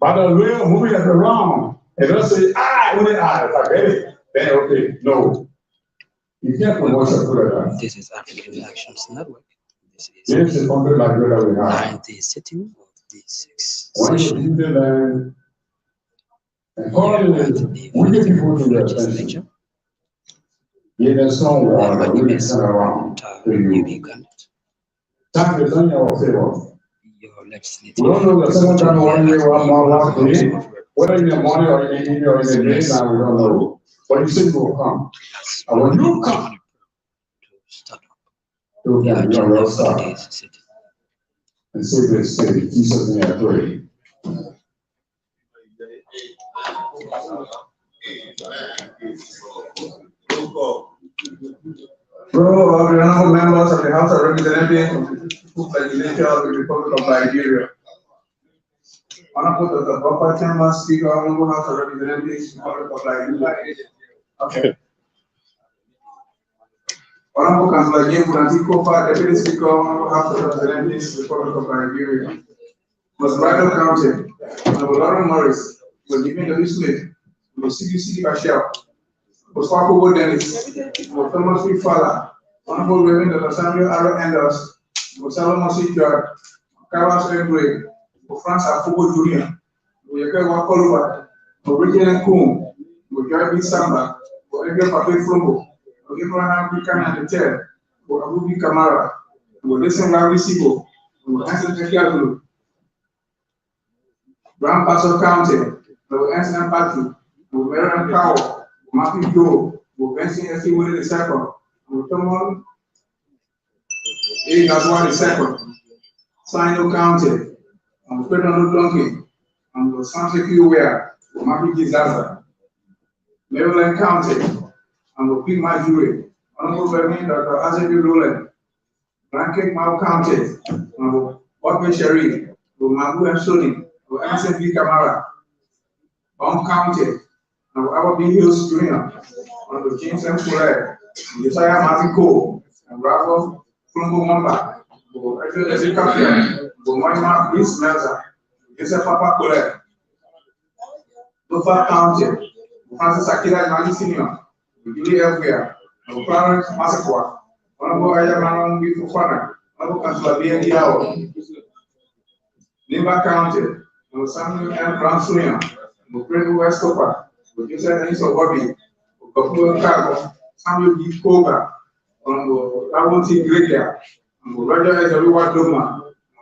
But the wheel moving at the wrong, and they'll say, only I, if I get it, then okay, no. You can't promote a program. This is African Actions Network. This is something like that we have. The sitting of the sixth When you leave the land and coordinate with the people to their attention, give them some water, we can turn around to you. Time is on your favor. We don't know the second time one day, 1 month, 1 day, whether in the morning or in the evening or in the daytime, we don't know. But you said you will come. And when you come, you can be on your side and save this city. Jesus' name I pray. Bro, the honorable members of the House of Representatives of the 54th Legislature of the Republic of Nigeria. Honorable Dr. Buffer Chairman, Speaker, Honorable House of Representatives, Republic of Nigeria. Okay. Honorable Councilor James Francisco, Deputy Speaker, Honorable House of Representatives, Republic of Nigeria. Most Bridal County, Honorable Lauren Morris, was given the Smith, was CBC Bashir, was Paco Dennis, was Thomas P. Fowler, Honorable Reverend Dr. Samuel Arrow Enders, was Solomon C. George, Carlos Edway, was Francis Afugo Jr., was Yakewa Koluba, was Regina Kuhn, was Joy B. Samba, was Edgar Pape Flombo, was Abraham Buchanan III, was Abubi Kamara, was Listen Larry Sibo, was Anson Tekiagulu, Grand Paso County, was Anson Patrick, was Marion Powell, Matthew Joe, was Benson S. Willie II, was Tomon A. Gazwa II, Sino County, was Fernando Donkey, and was Santa Kiwea, was Matthew Gizaza, Maryland County, and was Pete Majure, Honorable Reverend Dr. Azebi Rowland, Blanket Mau County, and was Bobby Sherry, was Mabu and Sony, was Anson V. Kamara, Baum County, and our B. Hills Jr., and the James M. Fuller, Josiah Martin Cole, and Bravo Flumbo Mamba, Edwin Ezekiel, Moima Chris Melza, Joseph Papa Cole, Lofa County, Francis Akila Mali Sr., Julie Elvia, and Clarence Masakwa, Honorable Ayamanon B. Fufana, Honorable Councilor B. Diao, Nimba County, and Samuel M. Brown Sr., Mukrego West Copa, Joseph Dennis Ogobi, Bakuo Cargo, Samuel B. Koga, and Rawonti Gregia, and Roger Ezeluwa Doma,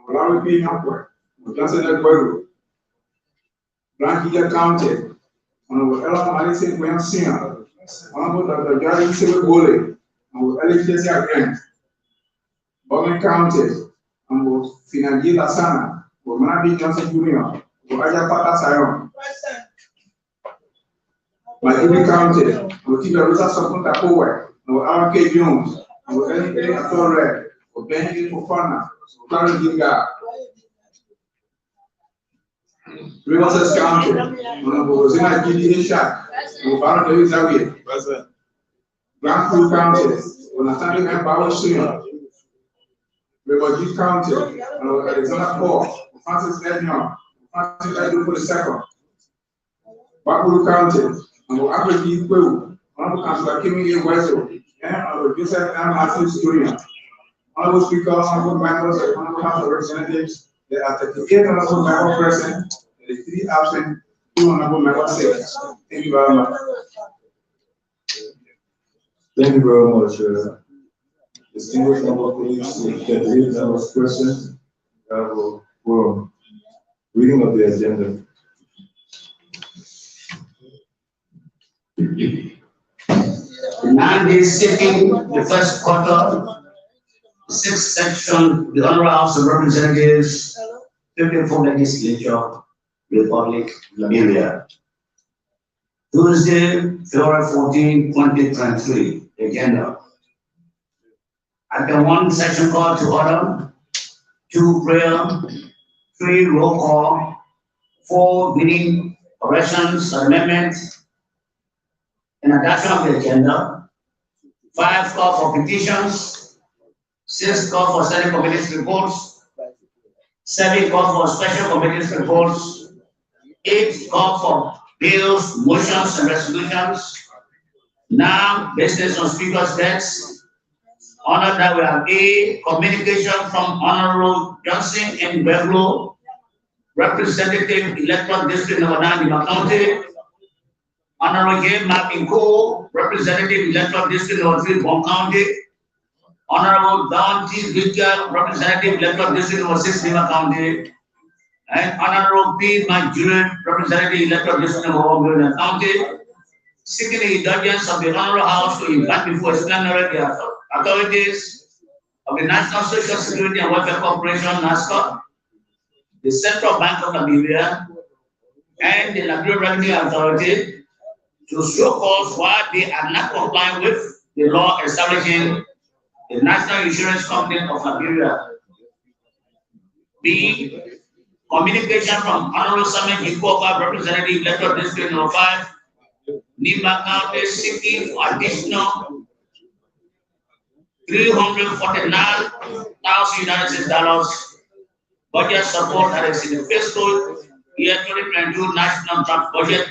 and Larry P. Hampwer, and Johnson Edward, Blanquilla County, and Ella Malison William Sr., Honorable Dr. Jerry Civil Bole, and Alicia Grant, Bowman County, and Finaji Lasana, and Manabi Johnson Jr., and Aja Pata Sayon. Majuri County, and Tiba Rosa Sopunta Power, and R.K. Jones, and Ellie Atore, and Benjamin Fofana, and Clarence Ginga. Rivers County, and Rosina Gidi Ishak, and Baron David Zawi. Blackpool County, and Nathaniel M. Bauer Sr. River County, and Alexander Paul, and Francis Ednion, and Francis Ednion II. Blackpool County, and Abel D. Kwewu, Honorable Councilor Kimi A. Wesso, and Honorable Joseph M. Matthews Jr. Honorable Speaker, Honorable members of the Honorable House of Representatives, there are 38 honorable members present, and 3 absent, 2 honorable members sick. Thank you very much. Thank you very much. Distinguished member colleagues, 38 members present. For reading of the agenda. And is sitting the first quarter, 6th section, the Honorable House of Representatives, 54th Legislature, Republic of Liberia. Tuesday, February 14, 2023, agenda. Item 1, section call to order. 2, prayer. 3, roll call. 4, meeting corrections, amendments, and adoption of the agenda. 5, call for petitions. 6, call for standing committees reports. 7, call for special committees reports. 8 call for bills, motions, and resolutions. Now, business on speaker's desk. Honor that we have A, communication from Honorable Johnson in Pueblo, Representative Electoral District number 9 in County. Honorable J. Martin Cole, Representative Electoral District number 3 Bon County. Honorable Don T. Richard, Representative Electoral District number 6 Lima County. And Honorable P. Mike Jewett, Representative Electoral District number 1 William County. Seeking the indulgence of the Honorable House to invite before explanatory the authorities of the National Social Security and Welfare Corporation, NASCO, the Central Bank of Liberia, and the Liberia Revenue Authority to show cause why they are not complying with the law establishing the National Insurance Company of Liberia. B, communication from Honorable Samuel Ikoka, Representative Electoral District number 5, Nima County, seeking additional $349,000 budget support that is in the fiscal year 2022 National Draft Budget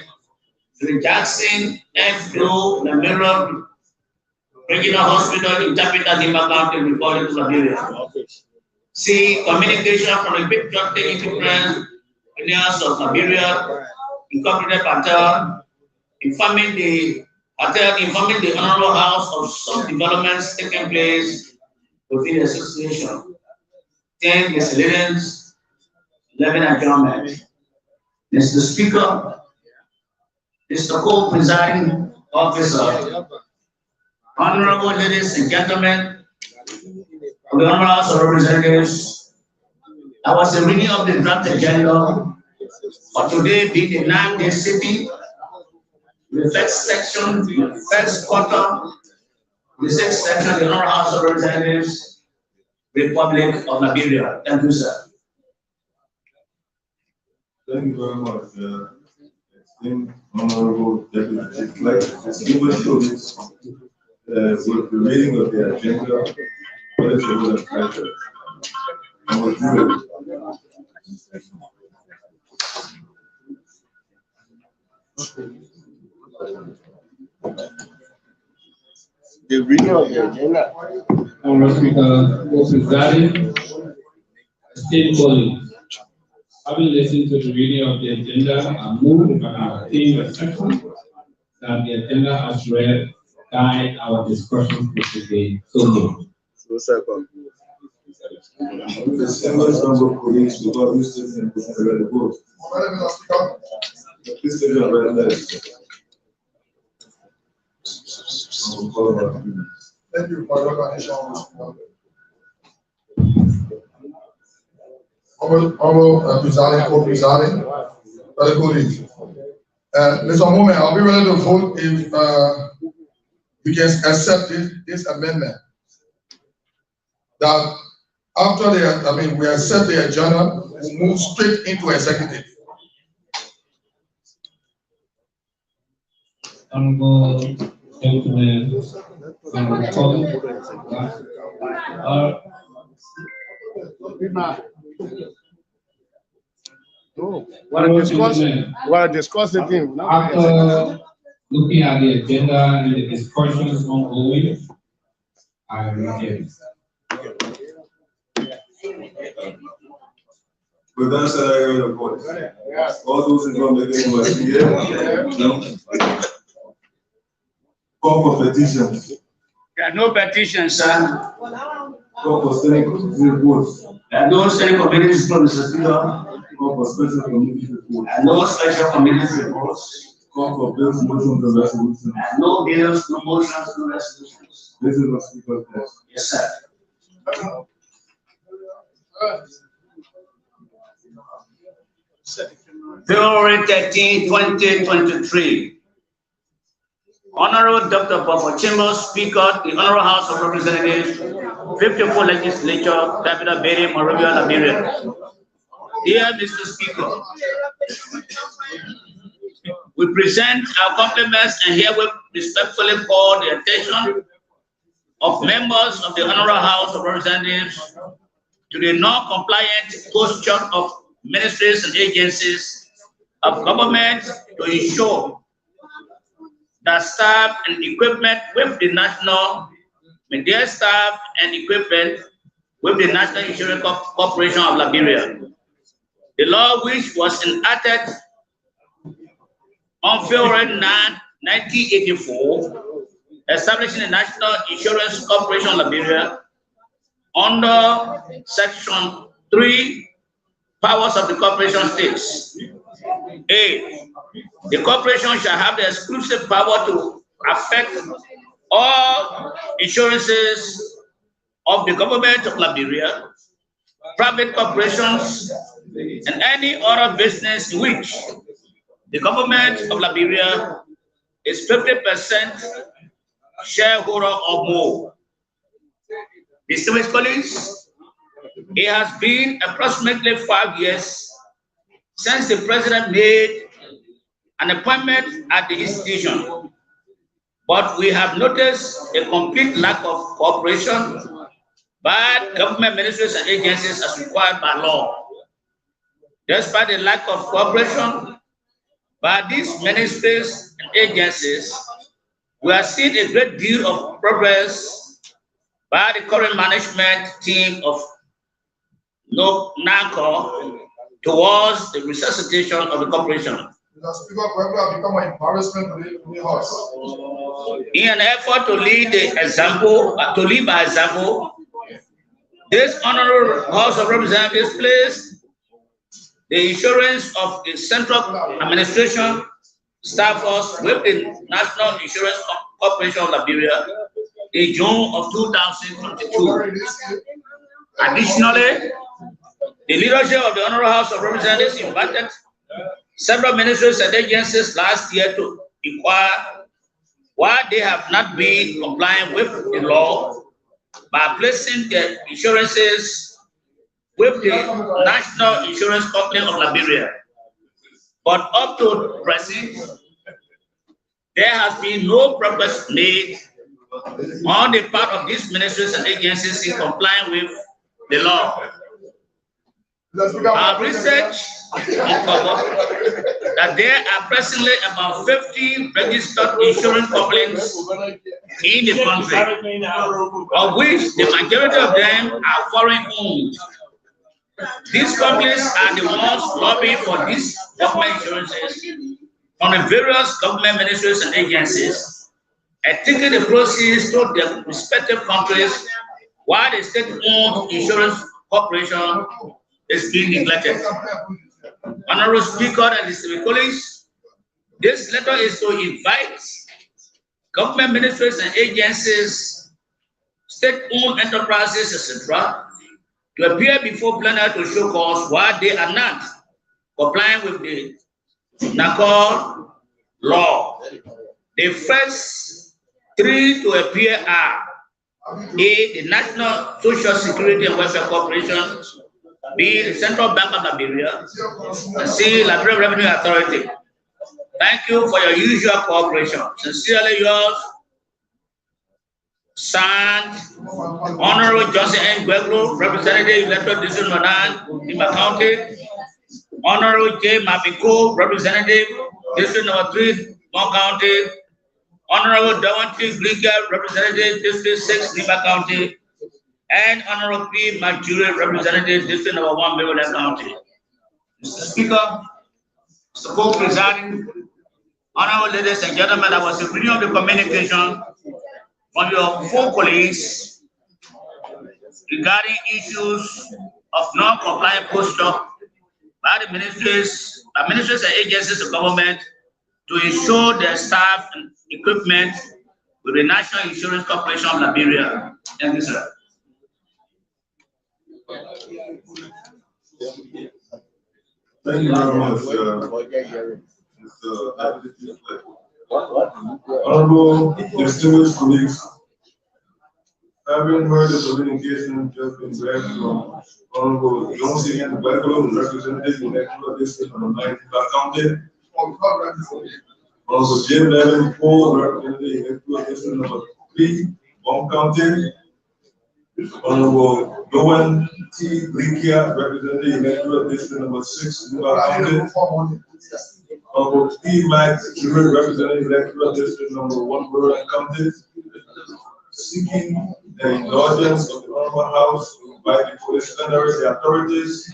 to the Jackson F. Doe Memorial Regional Hospital in Tapita, Nima County, Republic of Liberia. C, communication from the Big Patriotic Entrepreneurs of Liberia, Incorporated Patel, informing the Honorable House of some developments taking place within the association. 10, miscellaneous. 11, adjournment. Mr. Speaker, Mr. Co-Presiding Officer, Honorable ladies and gentlemen of the Honorable House of Representatives, I was a reading of the draft agenda for today being the 9-day sitting. The first section, the first quarter, the sixth section of the Honorable House of Representatives, Republic of Liberia. Thank you, sir. Thank you very much, esteemed Honorable Deputy Chief Collector. With the reading of the agenda, what is the word of pleasure? The reading of the agenda. Honorable Speaker, Co-Presiding, esteemed colleagues, having listened to the reading of the agenda, I move and obtain the section that the agenda as read guide our discussions for today. So moved. So second. The single number of colleagues without this system is already vote. This is a red light. Thank you for your recognition. Honorable Presiding, Co-Presiding, very good. Mr. Moment, I'll be ready to vote if we can accept this amendment. That after we accept the agenda, we move straight into executive. Honorable gentlemen, honorable colleagues, We'll discuss it in. after looking at the agenda and the discussions ongoing, I reject. With that said, I hear the voice. All those in favor, make it no. Call for petitions. There are no petitions, sir. Call for standing reports. There are no standing committees, Mr. Speaker. Call for special committee reports. And no special committee reports. Call for bills, motions, and resolutions. And no bills, no motions, no resolutions. This is what Speaker's desk. Yes, sir. February 13, 2023. Honorable Dr. Bobo Chimbo, Speaker, the Honorable House of Representatives, 54th Legislature, Capital Bay, Monrovia, Liberia. Dear Mr. Speaker, we present our compliments and herewith respectfully call the attention of members of the Honorable House of Representatives to the non-compliant posture of ministries and agencies of government to ensure that staff and equipment with the national, their staff and equipment with the National Insurance Corporation of Liberia. The law, which was enacted on February 9, 1984, establishing the National Insurance Corporation of Liberia under Section 3, powers of the corporation states. A, the corporation shall have the exclusive power to affect all insurances of the government of Liberia, private corporations, and any other business in which the government of Liberia is 50% shareholder or more. Distinguished colleagues, it has been approximately 5 years since the president made an appointment at the institution, but we have noticed a complete lack of cooperation by government ministries and agencies as required by law. Despite the lack of cooperation by these ministries and agencies, we have seen a great deal of progress by the current management team of NACO towards the resuscitation of the corporation. Mr. Speaker, Pueblo have become an embarrassment to the House. In an effort to lead by example, this honorable House of Representatives placed the insurance of the Central Administration staff force with the National Insurance Corporation of Liberia in June of 2022. Additionally, the leadership of the Honorable House of Representatives invited several ministries and agencies last year to inquire why they have not been complying with the law by placing their insurances with the National Insurance Company of Liberia. But up to present, there has been no progress made on the part of these ministries and agencies in complying with the law. Our research uncovered that there are presently about 50 registered insurance companies in the country, of which the majority of them are foreign owned. These companies are the ones lobbying for these government insurances from the various government ministries and agencies, and taking the proceeds to their respective countries, while the state-owned insurance corporation is being neglected. Honorable Speaker and distinguished colleagues, this letter is to invite government ministries and agencies, state-owned enterprises, etc., to appear before plenary to show cause why they are not complying with the NACO law. The first three to appear are A, the National Social Security and Welfare Corporation, B, the Central Bank of Liberia, and C, Liberia Revenue Authority. Thank you for your usual cooperation. Sincerely yours, signed, Honorable Johnson N. Gweglo, Representative Electoral District No. 9, Lima County, Honorable J. Mapiko, Representative District No. 3, Mon County, Honorable Dawanti Gliga, Representative District 6, Lima County, and Honorable P. Majuri, Representative District No. 1, Maryland County. Mr. Speaker, Mr. Co-Presiding, Honorable ladies and gentlemen, I was reading of the communication from your four colleagues regarding issues of non-compliant posture by the ministries and agencies of government to ensure their staff and equipment with the National Insurance Corporation of Liberia. Thank you, sir. Thank you very much, Honorable distinguished colleagues, having heard the communication just been read from Honorable Johnson and Gweglo, Representative in Electoral District No. 9, County, Honorable Jim Levin, Representative in Electoral District No. 3, Mon County, Honorable Yohan T. Likia, Representative in Electoral District No. 6, Nuba County, Honorable P. Mike Jury, representing electoral district number 1, Rural and County, seeking the indulgence of the Honorable House by the police authorities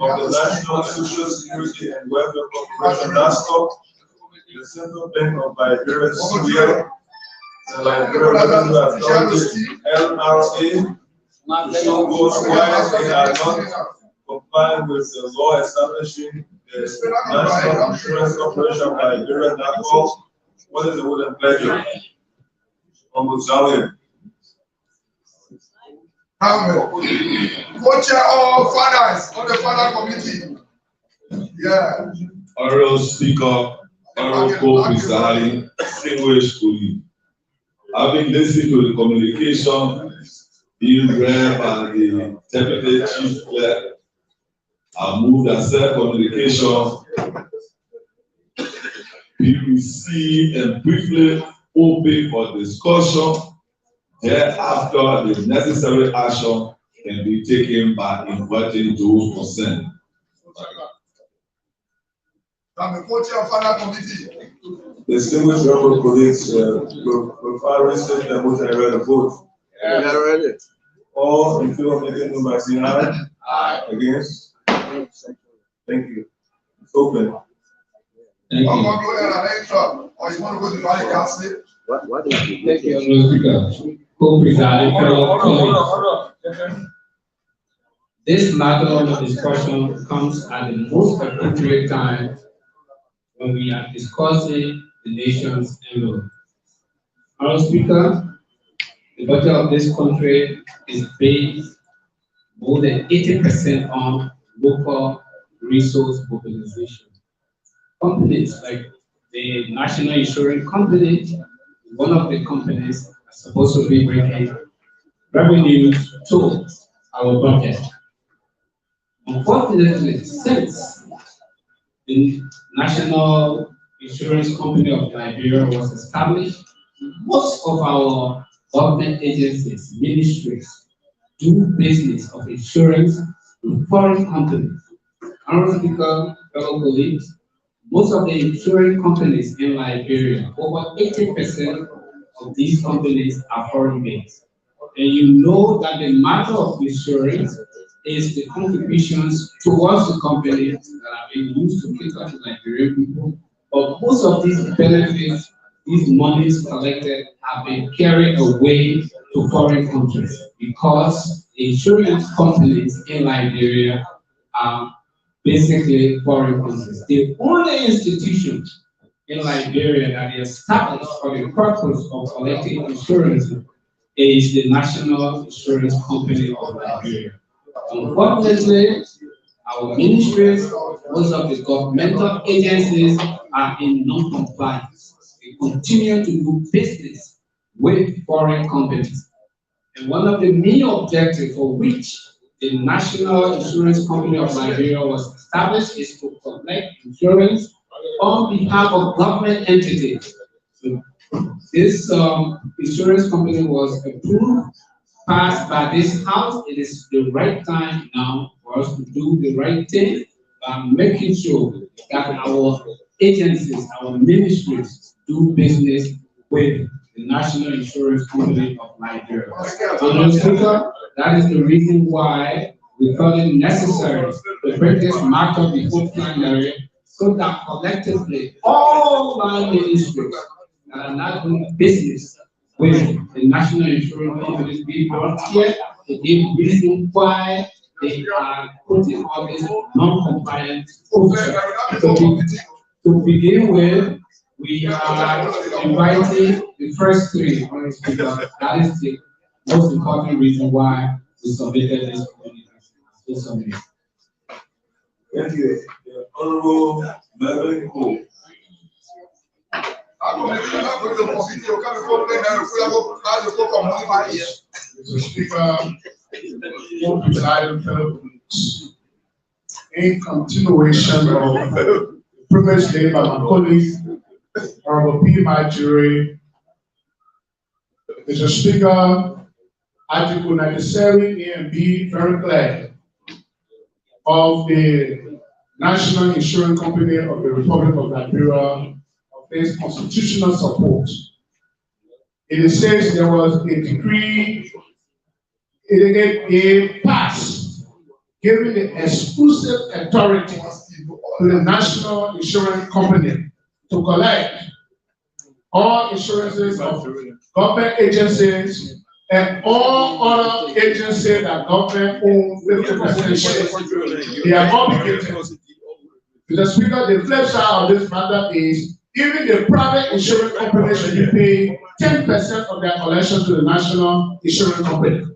of the National Social Security and Welfare Corporation, NASCO, the Central Bank of Liberia, CBN, the Liberia Revenue Authority, LRA, to show cause why they are not complying with the law establishing the National Insurance Corporation of Liberia, NASCO. What is the word and pleasure? Zalia. Co-chair all fathers on the father committee. Yeah. Honorable Speaker, Honorable Presiding, distinguished colleagues. Having listened to the communication being read by the Deputy Chief Clerk, I move that said communication be received and briefly open for discussion. Thereafter, the necessary action can be taken by inviting those concerned. I'm the co-chair of father committee. Distinguished honorable colleagues, before I receive the motion, I read the vote. Yeah, ready. All in favor of making no by saying aye. Aye. Against? Thank you. It's open. Thank you. I'm going to go there and extra, or you want to go to the valley council? What is it? Thank you, Honorable Speaker. Co-presiding fellow colleagues. This matter of discussion comes at the most appropriate time when we are discussing the nation's envelope. Honorable Speaker, the budget of this country is based more than 80% on local resource mobilization. Companies like the National Insurance Company, one of the companies are supposed to be bringing revenue to our budget. Unfortunately, since the National Insurance Company of Liberia was established, most of our government agencies, ministries, do business of insurance with foreign companies. Honorable Speaker, fellow colleagues, most of the insurance companies in Liberia, over 80% of these companies are foreign based. And you know that the matter of insurance is the contributions towards the company that are being used to cater to Liberian people. But most of these benefits, these monies collected, have been carried away to foreign countries because the insurance companies in Liberia are basically foreign countries. The only institution in Liberia that is established for the purpose of collecting insurance is the National Insurance Company of Liberia. Unfortunately, our ministries, most of the governmental agencies are in non-compliance. They continue to do business with foreign companies. And one of the main objectives for which the National Insurance Company of Liberia was established is to collect insurance on behalf of government entities. So this insurance company was approved, passed by this House. It is the right time now for us to do the right thing by making sure that our agencies, our ministries do business with the National Insurance Company of Liberia. Honorable Speaker, that is the reason why we felt it necessary to bring this matter before plenary so that collectively all our ministries that are not doing business with the National Insurance Companies be brought here to give reason why they are putting all this non-compliant officers. To begin with, we are inviting the first three, Honorable Speaker. That is the most important reason why we submitted this communication. Thank you. Honorable Melvin Cole. Mr. Speaker, presiding fellow colleagues, in continuation of the privilege laid by my colleague, Honorable P. Marjorie, Mr. Speaker, Article 97 A and B very clear of the National Insurance Company of the Republic of Liberia obtains constitutional support. It says there was a decree, a pass giving the exclusive authority to the National Insurance Company to collect all insurances of government agencies and all other agencies that government owns 50% shares. They are obligated. Mr. Speaker, the flip side of this matter is even the private insurance companies should pay 10% of their collection to the National Insurance Company.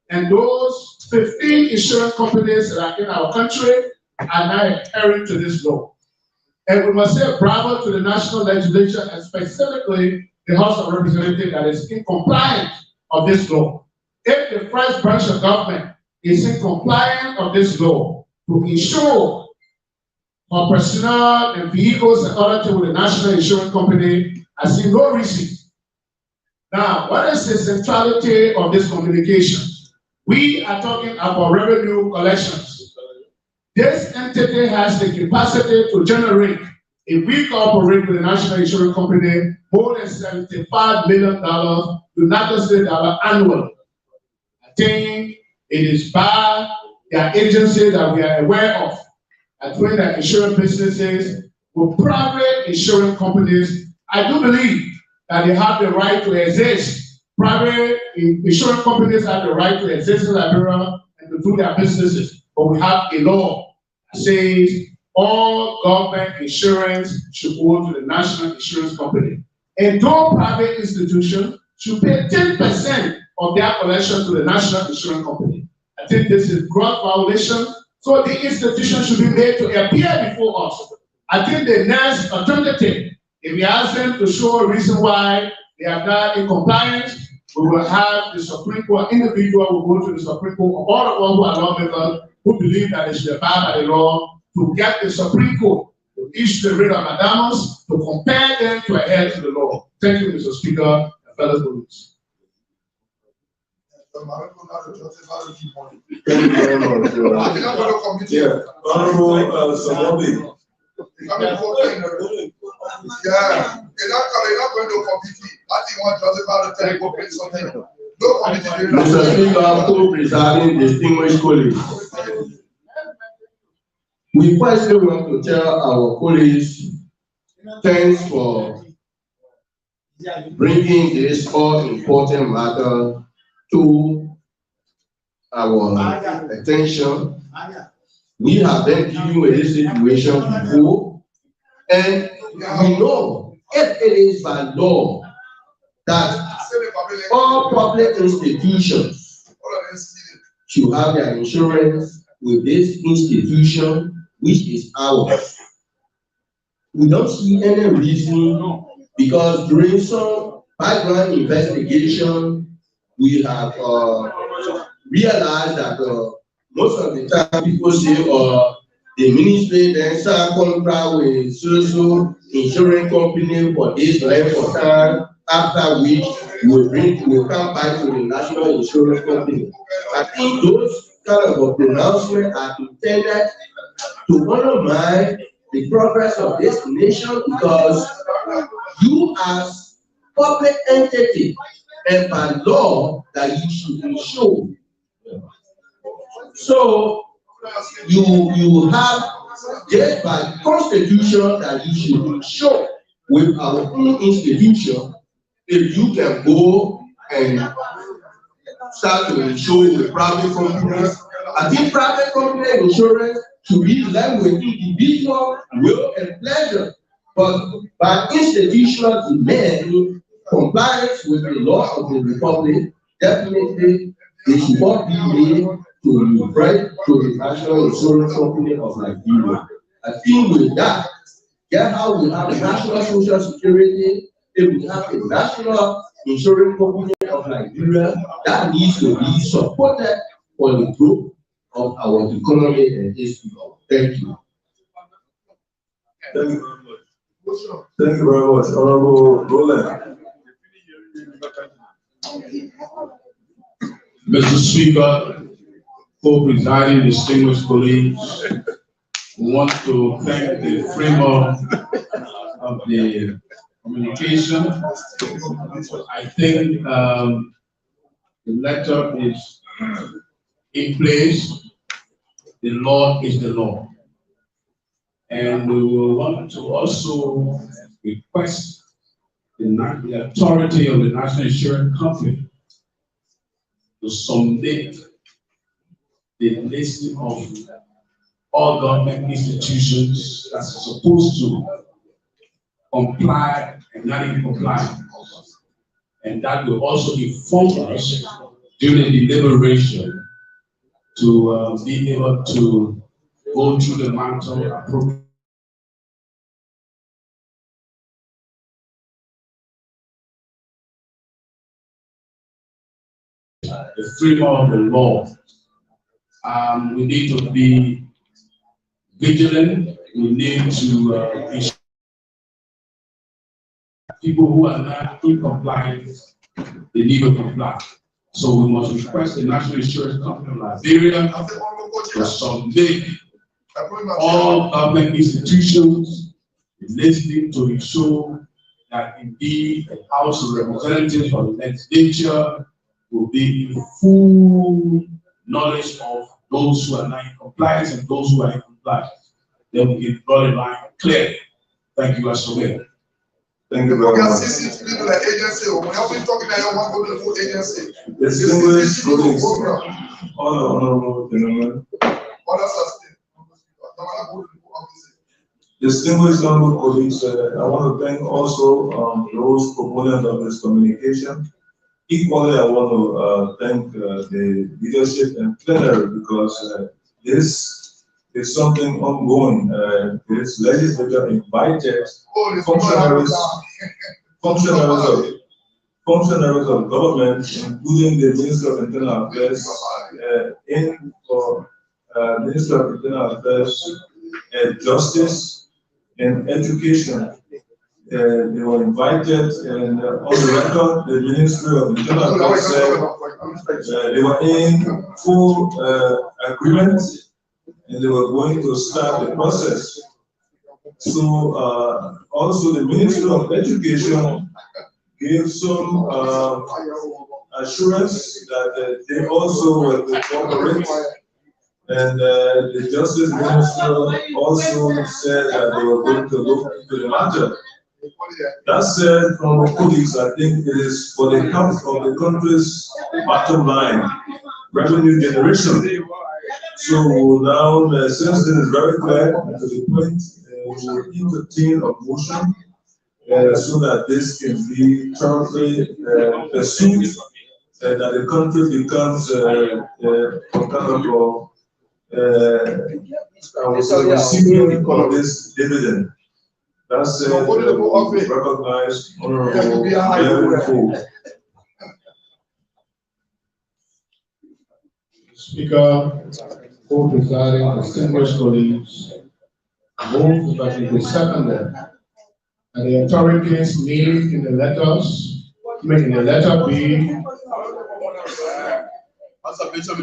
And those 15 insurance companies that are in our country are now adhering to this law. And we must say bravo to the National Legislature and specifically the House of Representatives that is in compliance of this law. If the first branch of government is in compliance of this law to ensure our personnel and vehicles and other things with the National Insurance Company, I see no reason. Now, what is the centrality of this communication? We are talking about revenue collections. This entity has the capacity to generate, if we cooperate with the National Insurance Company, more than $75 million to United States annually. I think it is by their agency that we are aware of, between the insurance businesses with private insurance companies. I do believe that they have the right to exist. Private insurance companies have the right to exist in Liberia and to do their businesses. But we have a law that says all government insurance should go to the National Insurance Company. And no private institution should pay 10% of their collection to the National Insurance Company. I think this is gross violation. So the institution should be made to appear before us. I think the next alternative, if we ask them to show a reason why they are not in compliance, we will have the Supreme Court individual will go to the Supreme Court, all of us who are lawmakers who believe that they should abide by the law, to get the Supreme Court to issue the writ of mandamus to compel them to adhere to the law. Thank you, Mr. Speaker and fellow colleagues. Thank you very much. Yeah, Honorable Samobi. Yeah, they're not going to compete. I think one doesn't about to take up something. No committee. Mr. Speaker, co-presiding distinguished colleagues. We firstly want to tell our colleagues thanks for bringing this all-important matter to our attention. We have been dealing with this situation before, and we know if it is by law that all public institutions should have their insurance with this institution, which is ours. We don't see any reason, because during some background investigation, we have realized that most of the time people say, the ministry then sign contract with social insurance company for this length of time, after which we'll come back to the National Insurance Company. I think those kind of pronouncements are intended to undermine the progress of this nation, because you as public entity and by law that you should insure. So you have just by constitution that you should insure with our own institution. If you can go and start to insure with private companies, I think private company insurance should be left with individual will and pleasure, but by institutional demand compliance with the law of the republic, definitely they should not be made to break to the National Insurance Company of Liberia. I think with that, get how we have the National Social Security, if we have the National Insurance Company of Liberia, that needs to be supported for the growth of our economy and its people. Thank you. Thank you very much. Thank you very much, Honorable Roland. Mr. Speaker, co-presiding distinguished colleagues, We want to thank the framework of the communication. I think the letter is in place. The law is the law. And we will want to also request the authority of the National Insurance Company to submit the list of all government institutions that are supposed to comply and not in compliance. And that will also inform us during the deliberation to be able to go through the mantle appropriately. The freedom of the law. We need to be vigilant. We need to ensure people who are not in compliance, they need to comply. So we must request the National Insurance Company of Liberia to submit all government institutions listening to ensure that indeed the House of Representatives or the legislature will be in full knowledge of those who are not in compliance and those who are in compliance. Then we can draw the line clearly. Thank you, Asobe. Thank you very much. Distinguished colleagues, honorable gentlemen, distinguished honorable colleagues, I want to thank also those proponents of this communication. Equally, I want to thank the leadership and plenary because this is something ongoing. This legislature invited functionaries of government, including the Minister of Internal Affairs, Minister of Internal Affairs, Justice, and Education. They were invited, and on the record, the Ministry of Internal Affairs said they were in full agreement, and they were going to start the process. So also the Ministry of Education gave some assurance that they also will cooperate, and the Justice Minister also said that they were going to look into the matter. That said, from the colleagues, I think it is for the health of the country's bottom line, revenue generation. So now, since it is very clear to the point, we will entertain a motion so that this can be thoroughly pursued, that the country becomes recipient of this dividend. That's recognized honorable. Speaker, co-presiding, distinguished colleagues, move that it is seconded and the authorities named in the letters, in the letter B. Observation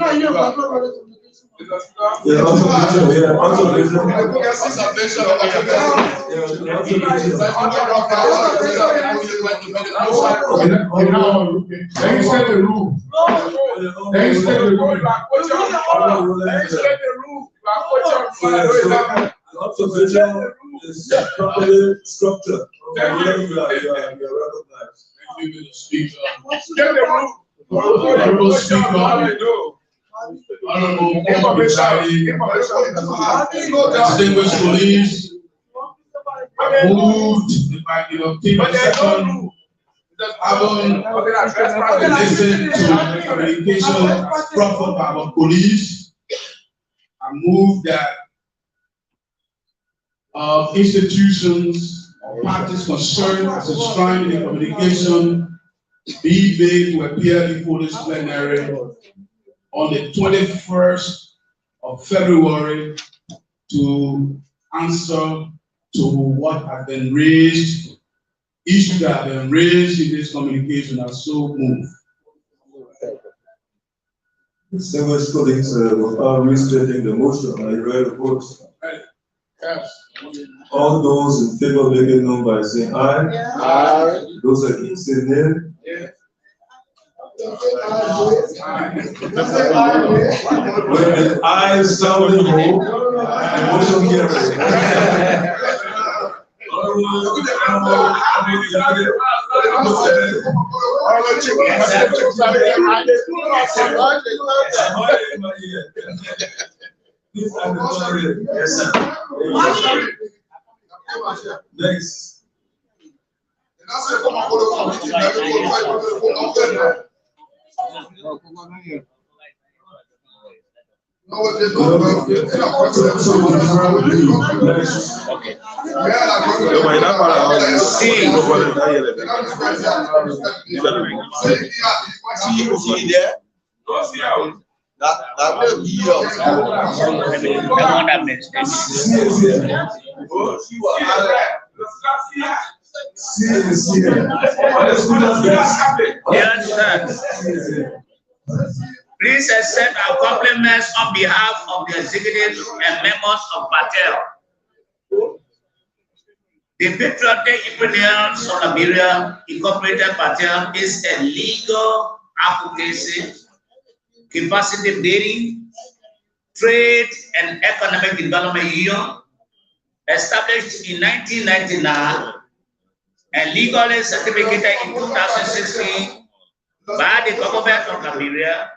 is properly structured. You are recognized. Thank you, Speaker. Honorable Speaker, honorable co-presiding, distinguished colleagues, moved by the opinion second, having listened to the communication proffered by our colleagues, I move that institutions or parties concerned as enshrined in the communication be made to appear before this plenary on the 21st of February to answer to what has been raised, issues that have been raised in this communication are so moved. Distinguished colleagues, without restating the motion, I read the vote. Yes. All those in favor make it known by saying aye. Aye. Those against say nay. When the ayes sound no, the motion carries. Yes, sir. Next. Please accept our compliments on behalf of the executive and members of Patel. The Patriotic Entrepreneurs of Liberia Incorporated Patel is a legal advocacy, capacity building, trade and economic development union established in 1999 and legally certificated in 2016 by the government of Liberia,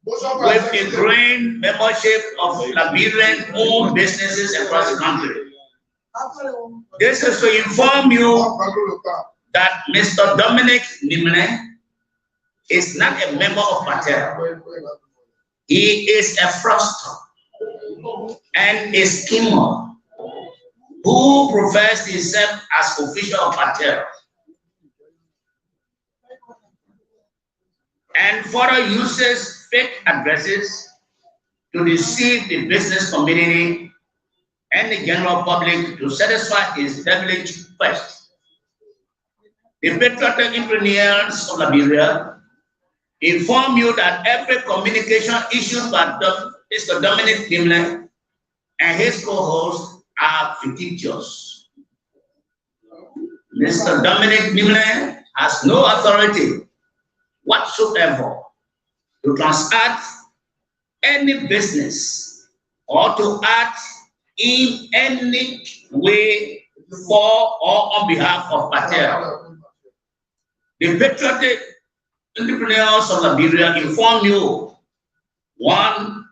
with a growing membership of Liberian-owned businesses across the country. This is to inform you that Mr. Dominic Nimne is not a member of Patel. He is a fraudster and a schemer who professed himself as official of Patel and further uses fake addresses to deceive the business community and the general public to satisfy his devilish quest. The Patriotic Entrepreneurs of Liberia inform you that every communication issued by Mr. Dominic Nimle and his co-hosts are fictitious. Mr. Dominic Nimle has no authority whatsoever to transact any business or to act in any way for or on behalf of Patel. The Patriotic Entrepreneurs of Liberia inform you, one,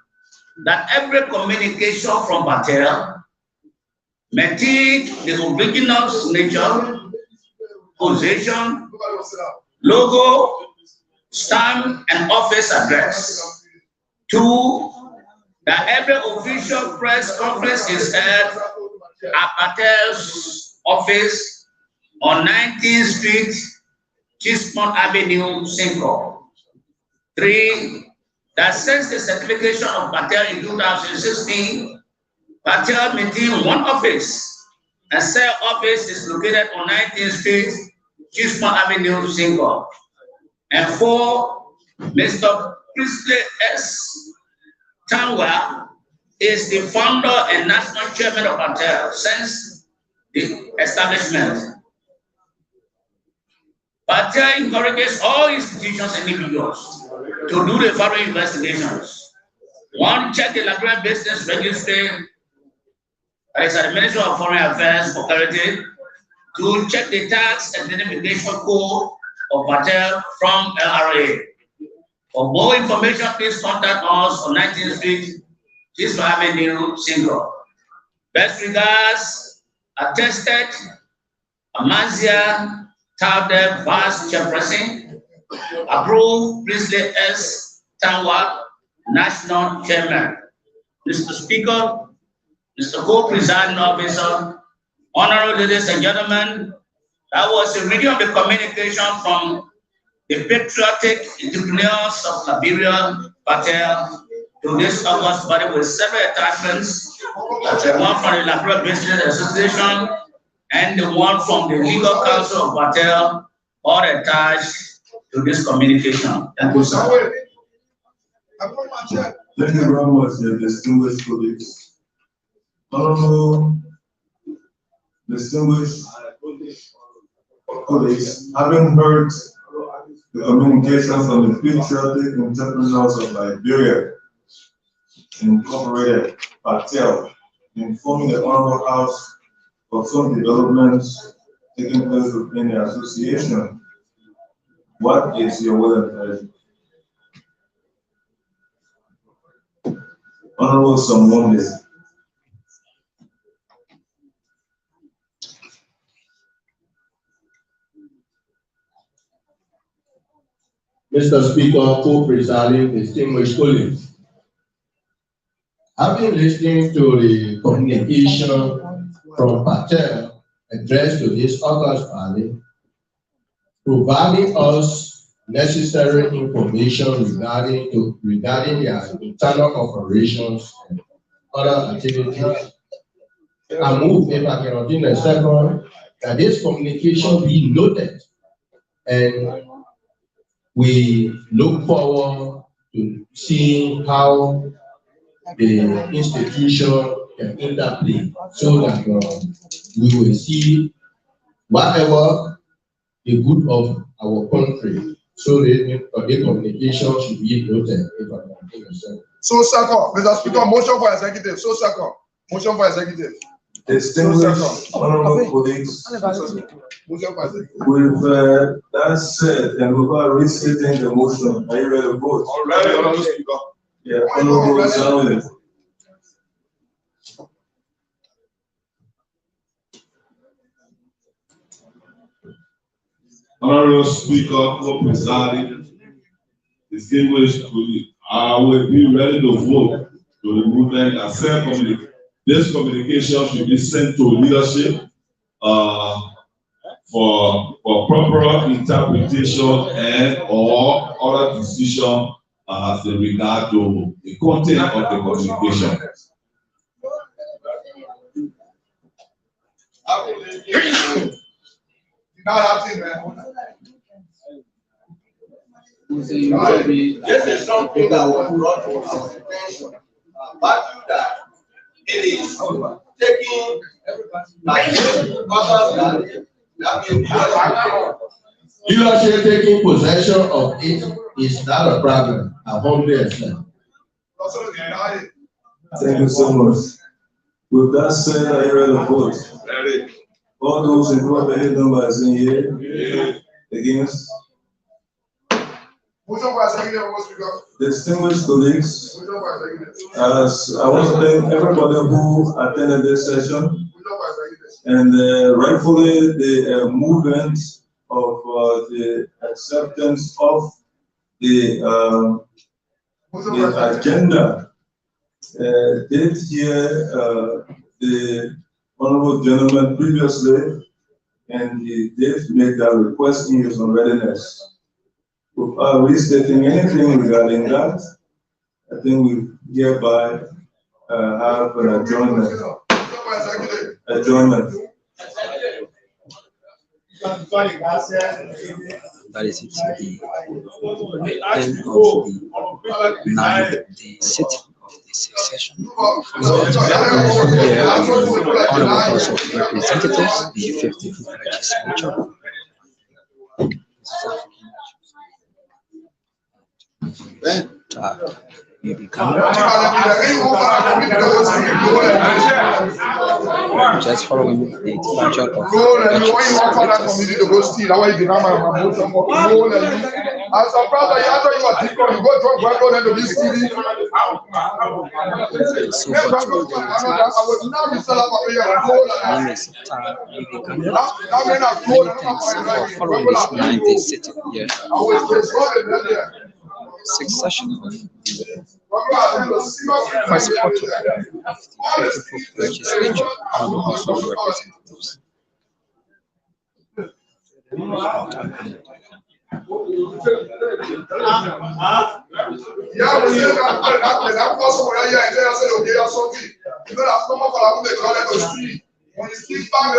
that every communication from Patel may take the original signature, position, logo, stamp, and office address. Two, that every official press conference is held at Patel's office on 19th Street, Chismont Avenue, Singapore. Three, that since the certification of Patel in 2016, Patel maintained one office, and said office is located on 19th Street, Chismont Avenue, Singapore. And four, Mr. Priestley S. Tangwa is the founder and national chairman of Patel since the establishment. Patel encourages all institutions and individuals to do the following investigations. One, check the Liberian Business Registry, that is at the Ministry of Foreign Affairs for clarity. Two, check the tax identification code of Patel from LRA. For more information, please contact us on 19th Street, Chismont Avenue, Singapore. Best regards, attested Amazia Taude Vice Chairperson, approved Priestley S. Tangwa, National Chairman. Mr. Speaker, Mr. Co-Presiding Officer, honorable ladies and gentlemen, that was a reading of the communication from the Patriotic Entrepreneurs of Liberia, Patel, to this August body with several attachments. That's the one from the Liberia Business Association and the one from the Legal Council of Patel, all attached to this communication. Thank you, sir. Thank you very much, distinguished colleagues. Honorable distinguished colleagues, having heard the communication from the patriotic entrepreneurs of Liberia, Incorporated, Patel, informing the Honorable House of some developments taking place within the association. What is your will and pleasure? Honorable Samonde. Mr. Speaker, co-presiding, distinguished colleagues. I've been listening to the communication from Patel addressed to this August Valley, providing us necessary information regarding their internal operations and other activities. I move, if I can obtain a second, that this communication be noted, and we look forward to seeing how the institution can interplay so that we will see whatever the good of our country. So the communication should be noted. If I can take a second. So second, Mr. Speaker, motion for executive. So second, motion for executive. Distinguished honorable colleagues, Motion for executive. with that said, and without restating the motion, are you ready to vote? Honorable Speaker. Yeah, Honorable Samuel. Honorable Speaker, co-presiding, distinguished colleagues, I will be ready to vote to remove them and send this communication should be sent to leadership for proper interpretation and or other decision as in regard to the content of the communication. This is something that was brought to our attention. But that it is taking leadership taking possession of it is not a problem. I humbly accept. Thank you so much. With that said, are you ready to vote? All those in favor, the head number is in here. Against? Motion for executive, Honorable Speaker. Distinguished colleagues, Motion for executive. as I want to thank everybody who attended this session, Motion for executive. and rightfully the movement of the acceptance of the agenda did hear the honorable gentleman previously, and he did make that request in his readiness. Without restating anything regarding that, I think we hereby have an adjournment. Adjournment. That is it, the end of the 9th day sitting of the 6th session. Here, the Honorable House of Representatives, the 54th Legislature. You become just following the departure of following this 9th day sitting here. 6th session of the first quarter of the 54th Legislature of the House of Representatives. When you speak back,